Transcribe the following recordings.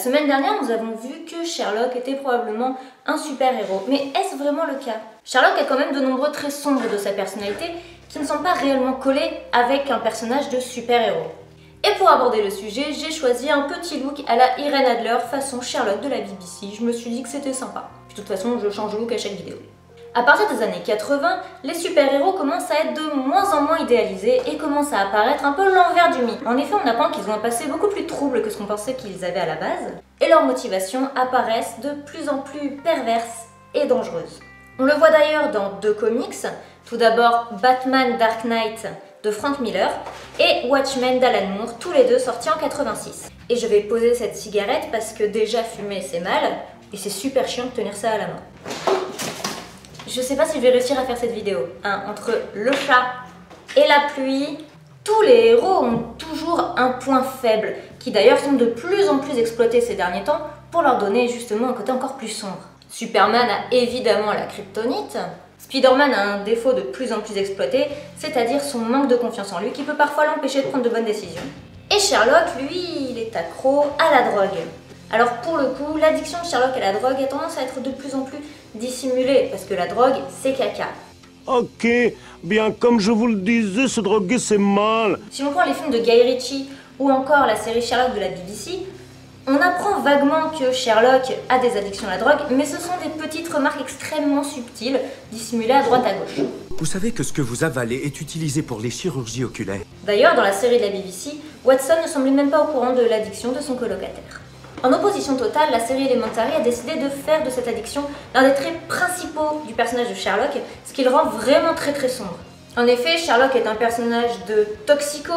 semaine dernière, nous avons vu que Sherlock était probablement un super-héros. Mais est-ce vraiment le cas? Sherlock a quand même de nombreux traits sombres de sa personnalité qui ne sont pas réellement collés avec un personnage de super-héros. Et pour aborder le sujet, j'ai choisi un petit look à la Irene Adler façon Sherlock de la BBC. Je me suis dit que c'était sympa. Puis de toute façon, je change de look à chaque vidéo. À partir des années 80, les super-héros commencent à être de moins en moins idéalisés et commencent à apparaître un peu l'envers du mythe. En effet, on apprend qu'ils ont un passé beaucoup plus trouble que ce qu'on pensait qu'ils avaient à la base, et leurs motivations apparaissent de plus en plus perverses et dangereuses. On le voit d'ailleurs dans deux comics, tout d'abord Batman Dark Knight de Frank Miller et Watchmen d'Alan Moore, tous les deux sortis en 86. Et je vais poser cette cigarette parce que déjà fumer c'est mal, et c'est super chiant de tenir ça à la main. Je sais pas si je vais réussir à faire cette vidéo. Entre le chat et la pluie, tous les héros ont toujours un point faible, qui d'ailleurs sont de plus en plus exploités ces derniers temps pour leur donner justement un côté encore plus sombre. Superman a évidemment la kryptonite. Spider-Man a un défaut de plus en plus exploité, c'est-à-dire son manque de confiance en lui qui peut parfois l'empêcher de prendre de bonnes décisions. Et Sherlock, lui, il est accro à la drogue. Alors pour le coup, l'addiction de Sherlock à la drogue a tendance à être de plus en plus dissimulée, parce que la drogue, c'est caca. Ok, bien comme je vous le disais, se droguer c'est mal. Si on prend les films de Guy Ritchie ou encore la série Sherlock de la BBC, on apprend vaguement que Sherlock a des addictions à la drogue, mais ce sont des petites remarques extrêmement subtiles, dissimulées à droite à gauche. Vous savez que ce que vous avalez est utilisé pour les chirurgies oculaires. D'ailleurs, dans la série de la BBC, Watson ne semblait même pas au courant de l'addiction de son colocataire. En opposition totale, la série Elementary a décidé de faire de cette addiction l'un des traits principaux du personnage de Sherlock, ce qui le rend vraiment très sombre. En effet, Sherlock est un personnage de toxico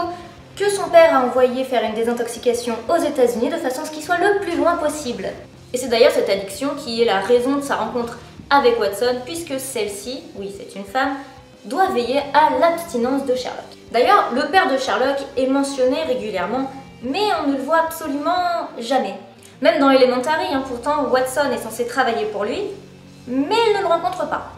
que son père a envoyé faire une désintoxication aux États-Unis de façon à ce qu'il soit le plus loin possible. Et c'est d'ailleurs cette addiction qui est la raison de sa rencontre avec Watson, puisque celle-ci, oui c'est une femme, doit veiller à l'abstinence de Sherlock. D'ailleurs, le père de Sherlock est mentionné régulièrement, mais on ne le voit absolument jamais. Même dans Elementary, pourtant, Watson est censé travailler pour lui, mais il ne le rencontre pas.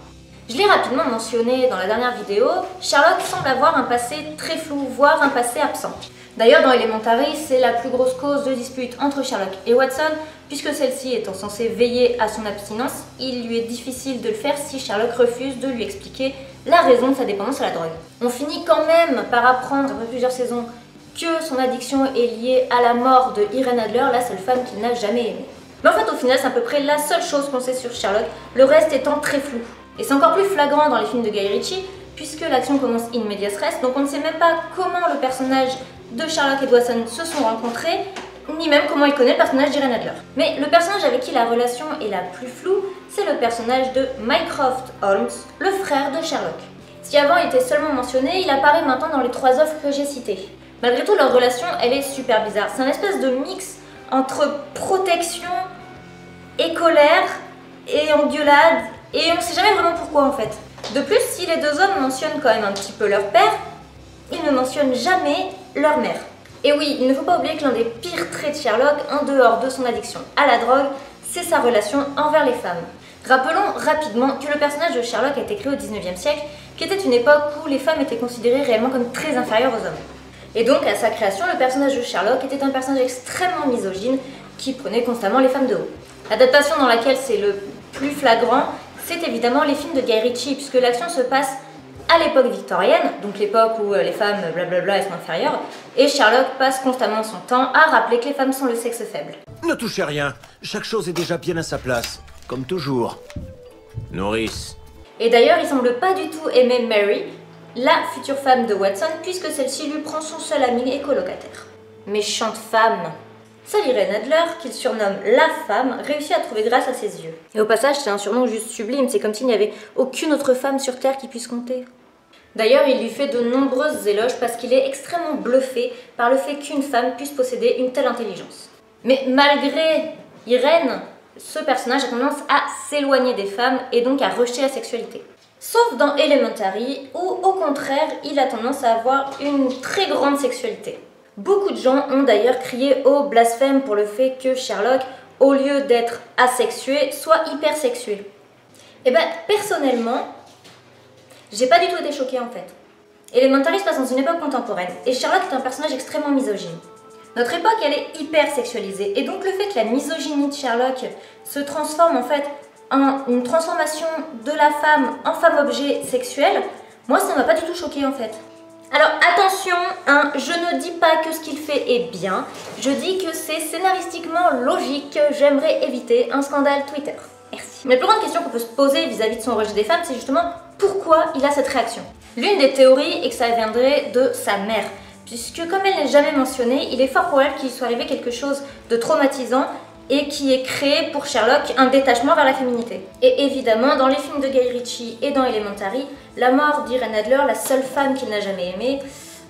Je l'ai rapidement mentionné dans la dernière vidéo, Sherlock semble avoir un passé très flou, voire un passé absent. D'ailleurs, dans Elementary, c'est la plus grosse cause de dispute entre Sherlock et Watson, puisque celle-ci étant censée veiller à son abstinence, il lui est difficile de le faire si Sherlock refuse de lui expliquer la raison de sa dépendance à la drogue. On finit quand même par apprendre, après plusieurs saisons, que son addiction est liée à la mort de Irene Adler, la seule femme qu'il n'a jamais aimée. Mais en fait, au final, c'est à peu près la seule chose qu'on sait sur Sherlock, le reste étant très flou. Et c'est encore plus flagrant dans les films de Guy Ritchie, puisque l'action commence in medias res, donc on ne sait même pas comment le personnage de Sherlock et Watson se sont rencontrés, ni même comment il connaît le personnage d'Irene Adler. Mais le personnage avec qui la relation est la plus floue, c'est le personnage de Mycroft Holmes, le frère de Sherlock. Si avant il était seulement mentionné, il apparaît maintenant dans les 3 œuvres que j'ai citées. Malgré tout, leur relation, elle est super bizarre. C'est un espèce de mix entre protection et colère et engueulade, et on sait jamais vraiment pourquoi en fait. De plus, si les deux hommes mentionnent quand même un petit peu leur père, ils ne mentionnent jamais leur mère. Et oui, il ne faut pas oublier que l'un des pires traits de Sherlock, en dehors de son addiction à la drogue, c'est sa relation envers les femmes. Rappelons rapidement que le personnage de Sherlock a été créé au 19e siècle, qui était une époque où les femmes étaient considérées réellement comme très inférieures aux hommes. Et donc, à sa création, le personnage de Sherlock était un personnage extrêmement misogyne qui prenait constamment les femmes de haut. L'adaptation dans laquelle c'est le plus flagrant, c'est évidemment les films de Guy Ritchie, puisque l'action se passe à l'époque victorienne, donc l'époque où les femmes blablabla elles sont inférieures, et Sherlock passe constamment son temps à rappeler que les femmes sont le sexe faible. Ne touchez rien, chaque chose est déjà bien à sa place, comme toujours. Nourrice. Et d'ailleurs, il semble pas du tout aimer Mary, la future femme de Watson, puisque celle-ci lui prend son seul ami et colocataire. Méchante femme. Seule Irene Adler, qu'il surnomme la femme, réussit à trouver grâce à ses yeux. Et au passage, c'est un surnom juste sublime, c'est comme s'il n'y avait aucune autre femme sur Terre qui puisse compter. D'ailleurs, il lui fait de nombreuses éloges parce qu'il est extrêmement bluffé par le fait qu'une femme puisse posséder une telle intelligence. Mais malgré Irene, ce personnage a tendance à s'éloigner des femmes et donc à rejeter la sexualité. Sauf dans Elementary, où au contraire, il a tendance à avoir une très grande sexualité. Beaucoup de gens ont d'ailleurs crié au blasphème pour le fait que Sherlock, au lieu d'être asexué, soit hypersexué. Et ben, personnellement, j'ai pas du tout été choquée en fait. Elementary se passe dans une époque contemporaine, et Sherlock est un personnage extrêmement misogyne. Notre époque, elle est hyper sexualisée, et donc le fait que la misogynie de Sherlock se transforme en fait en une transformation de la femme en femme-objet sexuel, moi ça m'a pas du tout choquée en fait. Alors attention, hein, je ne dis pas que ce qu'il fait est bien, je dis que c'est scénaristiquement logique, j'aimerais éviter un scandale Twitter. Merci. Mais la plus grande question qu'on peut se poser vis-à-vis de son rejet des femmes, c'est justement pourquoi il a cette réaction. L'une des théories est que ça viendrait de sa mère, puisque comme elle n'est jamais mentionnée, il est fort probable qu'il soit arrivé quelque chose de traumatisant et qui ait créé pour Sherlock un détachement vers la féminité. Et évidemment, dans les films de Guy Ritchie et dans Elementary, la mort d'Irene Adler, la seule femme qu'il n'a jamais aimée,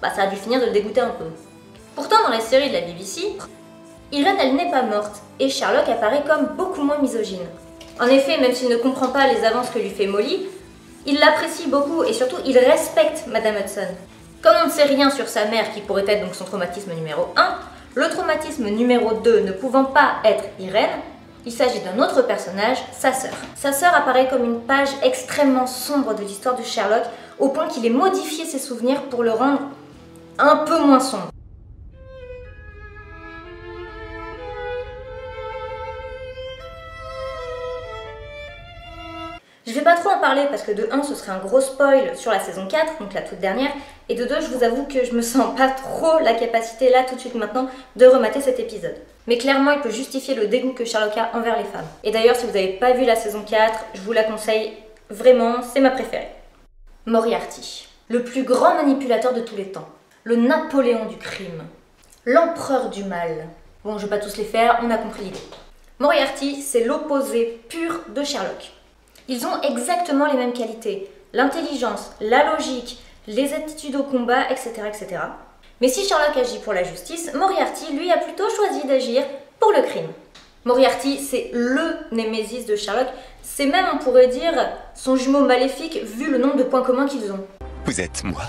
ça a dû finir de le dégoûter un peu. Pourtant, dans la série de la BBC, Irene, elle n'est pas morte, et Sherlock apparaît comme beaucoup moins misogyne. En effet, même s'il ne comprend pas les avances que lui fait Molly, il l'apprécie beaucoup et surtout il respecte Madame Hudson. Comme on ne sait rien sur sa mère, qui pourrait être donc son traumatisme numéro 1, le traumatisme numéro 2 ne pouvant pas être Irene, il s'agit d'un autre personnage, sa sœur. Sa sœur apparaît comme une page extrêmement sombre de l'histoire de Sherlock, au point qu'il ait modifié ses souvenirs pour le rendre un peu moins sombre. Je vais pas trop en parler parce que de 1 ce serait un gros spoil sur la saison 4, donc la toute dernière, et de 2 je vous avoue que je me sens pas trop la capacité là tout de suite maintenant de remater cet épisode. Mais clairement il peut justifier le dégoût que Sherlock a envers les femmes. Et d'ailleurs si vous n'avez pas vu la saison 4, je vous la conseille vraiment, c'est ma préférée. Moriarty, le plus grand manipulateur de tous les temps, le Napoléon du crime, l'empereur du mal. Bon je vais pas tous les faire, on a compris l'idée. Moriarty c'est l'opposé pur de Sherlock. Ils ont exactement les mêmes qualités, l'intelligence, la logique, les aptitudes au combat, etc., etc. Mais si Sherlock agit pour la justice, Moriarty, lui, a plutôt choisi d'agir pour le crime. Moriarty, c'est LE némésis de Sherlock, c'est même, on pourrait dire, son jumeau maléfique vu le nombre de points communs qu'ils ont. Vous êtes moi.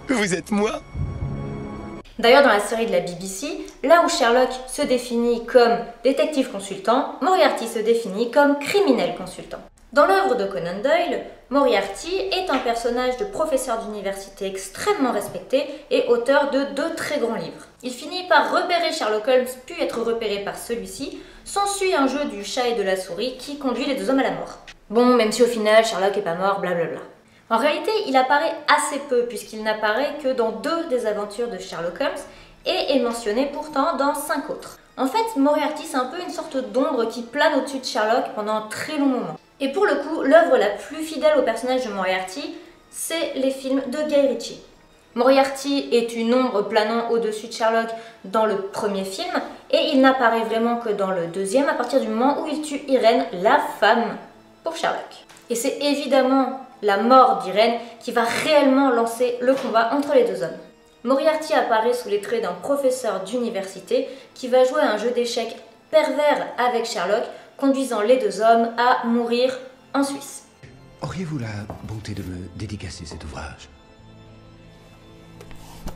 Vous êtes moi. D'ailleurs, dans la série de la BBC, là où Sherlock se définit comme détective consultant, Moriarty se définit comme criminel consultant. Dans l'œuvre de Conan Doyle, Moriarty est un personnage de professeur d'université extrêmement respecté et auteur de 2 très grands livres. Il finit par repérer Sherlock Holmes puis être repéré par celui-ci, s'ensuit un jeu du chat et de la souris qui conduit les 2 hommes à la mort. Bon, même si au final Sherlock est pas mort, blablabla. En réalité, il apparaît assez peu puisqu'il n'apparaît que dans 2 des aventures de Sherlock Holmes et est mentionné pourtant dans 5 autres. En fait, Moriarty c'est un peu une sorte d'ombre qui plane au-dessus de Sherlock pendant un très long moment. Et pour le coup, l'œuvre la plus fidèle au personnage de Moriarty, c'est les films de Guy Ritchie. Moriarty est une ombre planant au-dessus de Sherlock dans le premier film et il n'apparaît vraiment que dans le deuxième à partir du moment où il tue Irene, la femme, pour Sherlock. Et c'est évidemment la mort d'Irene qui va réellement lancer le combat entre les 2 hommes. Moriarty apparaît sous les traits d'un professeur d'université qui va jouer à un jeu d'échecs pervers avec Sherlock, conduisant les 2 hommes à mourir en Suisse. Auriez-vous la bonté de me dédicacer cet ouvrage?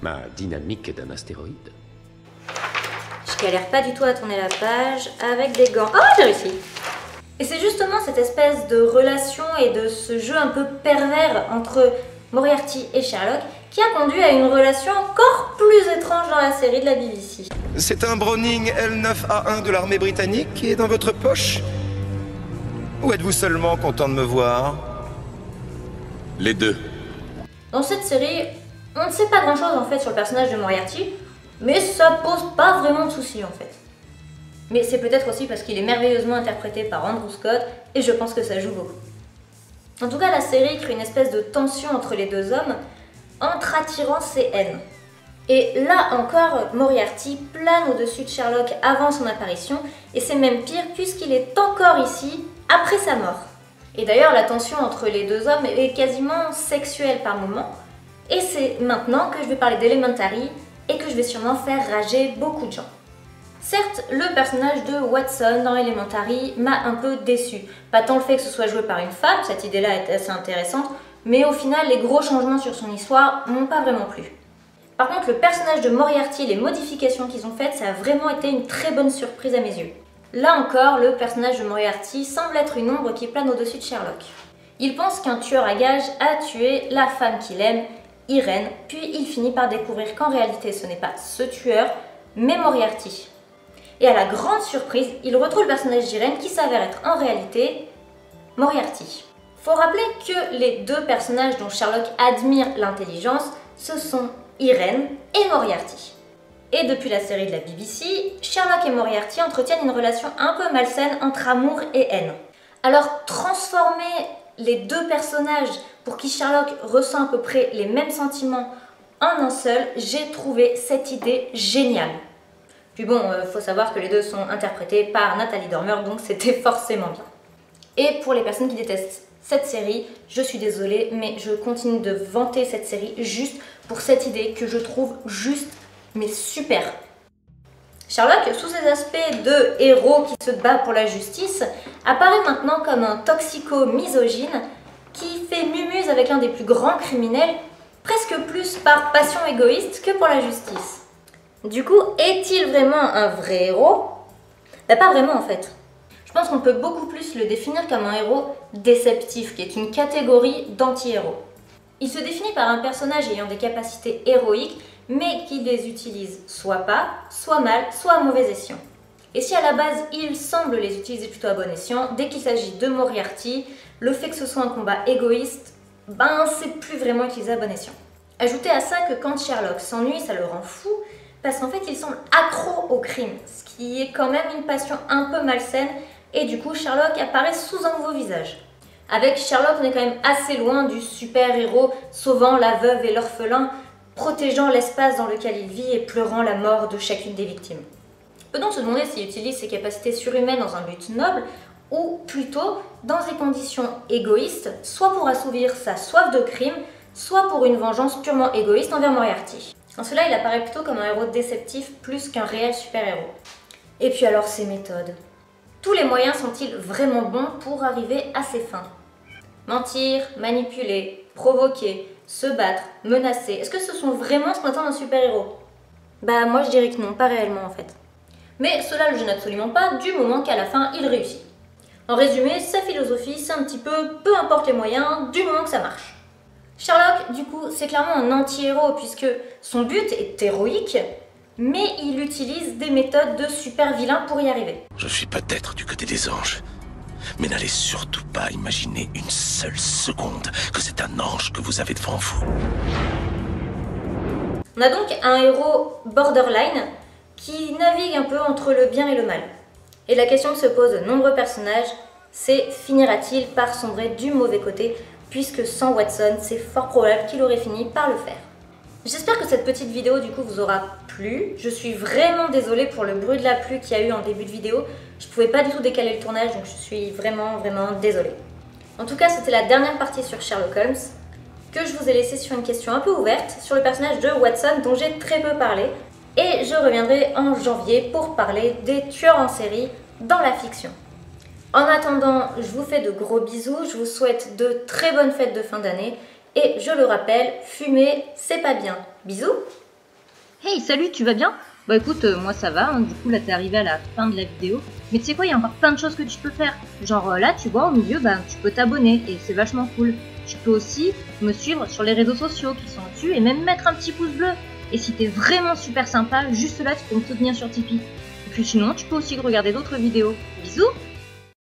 Ma dynamique d'un astéroïde. Je galère pas du tout à tourner la page avec des gants. Oh, j'ai réussi! Et c'est justement cette espèce de relation et de ce jeu un peu pervers entre Moriarty et Sherlock qui a conduit à une relation encore plus étrange dans la série de la BBC. C'est un Browning L9A1 de l'armée britannique qui est dans votre poche? Ou êtes-vous seulement content de me voir? Les 2. Dans cette série, on ne sait pas grand chose en fait sur le personnage de Moriarty, mais ça pose pas vraiment de soucis en fait. Mais c'est peut-être aussi parce qu'il est merveilleusement interprété par Andrew Scott et je pense que ça joue beaucoup. En tout cas, la série crée une espèce de tension entre les 2 hommes entre attirance et haine. Et là encore, Moriarty plane au-dessus de Sherlock avant son apparition et c'est même pire puisqu'il est encore ici après sa mort. Et d'ailleurs, la tension entre les 2 hommes est quasiment sexuelle par moments. Et c'est maintenant que je vais parler d'Elementary et que je vais sûrement faire rager beaucoup de gens. Certes, le personnage de Watson dans Elementary m'a un peu déçu. Pas tant le fait que ce soit joué par une femme, cette idée-là est assez intéressante, mais au final, les gros changements sur son histoire m'ont pas vraiment plu. Par contre, le personnage de Moriarty, les modifications qu'ils ont faites, ça a vraiment été une très bonne surprise à mes yeux. Là encore, le personnage de Moriarty semble être une ombre qui plane au-dessus de Sherlock. Il pense qu'un tueur à gages a tué la femme qu'il aime, Irène, puis il finit par découvrir qu'en réalité ce n'est pas ce tueur, mais Moriarty. Et à la grande surprise, il retrouve le personnage d'Irène qui s'avère être en réalité Moriarty. Faut rappeler que les deux personnages dont Sherlock admire l'intelligence, ce sont Irène et Moriarty. Et depuis la série de la BBC, Sherlock et Moriarty entretiennent une relation un peu malsaine entre amour et haine. Alors transformer les deux personnages pour qui Sherlock ressent à peu près les mêmes sentiments en un seul, j'ai trouvé cette idée géniale. Puis bon, faut savoir que les deux sont interprétés par Nathalie Dormer, donc c'était forcément bien. Et pour les personnes qui détestent cette série, je suis désolée, mais je continue de vanter cette série juste pour cette idée que je trouve juste, mais super. Sherlock, sous ses aspects de héros qui se bat pour la justice, apparaît maintenant comme un toxico-misogyne qui fait mumuse avec l'un des plus grands criminels, presque plus par passion égoïste que pour la justice. Du coup, est-il vraiment un vrai héros? Bah pas vraiment en fait. Je pense qu'on peut beaucoup plus le définir comme un héros déceptif, qui est une catégorie d'anti-héros. Il se définit par un personnage ayant des capacités héroïques, mais qui les utilise soit pas, soit mal, soit à mauvais escient. Et si à la base il semble les utiliser plutôt à bon escient, dès qu'il s'agit de Moriarty, le fait que ce soit un combat égoïste, ben c'est plus vraiment utilisé à bon escient. Ajoutez à ça que quand Sherlock s'ennuie, ça le rend fou, parce qu'en fait il semble accro au crime, ce qui est quand même une passion un peu malsaine, et du coup Sherlock apparaît sous un nouveau visage. Avec Sherlock, on est quand même assez loin du super-héros sauvant la veuve et l'orphelin, protégeant l'espace dans lequel il vit et pleurant la mort de chacune des victimes. On peut donc se demander s'il utilise ses capacités surhumaines dans un but noble, ou plutôt dans des conditions égoïstes, soit pour assouvir sa soif de crime, soit pour une vengeance purement égoïste envers Moriarty. En cela, il apparaît plutôt comme un héros déceptif plus qu'un réel super-héros. Et puis alors ses méthodes. Tous les moyens sont-ils vraiment bons pour arriver à ses fins? Mentir, manipuler, provoquer, se battre, menacer, est-ce que ce sont vraiment ce qu'on attend d'un super-héros? Bah moi je dirais que non, pas réellement en fait. Mais cela le gêne absolument pas du moment qu'à la fin il réussit. En résumé, sa philosophie c'est un petit peu importe les moyens, du moment que ça marche. Sherlock, du coup, c'est clairement un anti-héros puisque son but est héroïque, mais il utilise des méthodes de super-vilain pour y arriver. Je suis peut-être du côté des anges, mais n'allez surtout pas imaginer une seule seconde que c'est un ange que vous avez devant vous. On a donc un héros borderline qui navigue un peu entre le bien et le mal. Et la question que se posent de nombreux personnages, c'est finira-t-il par sombrer du mauvais côté, puisque sans Watson, c'est fort probable qu'il aurait fini par le faire. J'espère que cette petite vidéo du coup vous aura plu. Je suis vraiment désolée pour le bruit de la pluie qu'il y a eu en début de vidéo. Je pouvais pas du tout décaler le tournage, donc je suis vraiment désolée. En tout cas, c'était la dernière partie sur Sherlock Holmes, que je vous ai laissé sur une question un peu ouverte sur le personnage de Watson dont j'ai très peu parlé. Et je reviendrai en janvier pour parler des tueurs en série dans la fiction. En attendant, je vous fais de gros bisous, je vous souhaite de très bonnes fêtes de fin d'année. Et je le rappelle, fumer, c'est pas bien. Bisous. Hey, salut, tu vas bien? Bah écoute, moi ça va, hein, du coup là t'es arrivé à la fin de la vidéo. Mais tu sais quoi, il y a encore plein de choses que tu peux faire. Genre là, tu vois, au milieu, bah tu peux t'abonner et c'est vachement cool. Tu peux aussi me suivre sur les réseaux sociaux qui sont dessus et même mettre un petit pouce bleu. Et si t'es vraiment super sympa, juste là tu peux me soutenir sur Tipeee. Et puis sinon, tu peux aussi regarder d'autres vidéos. Bisous!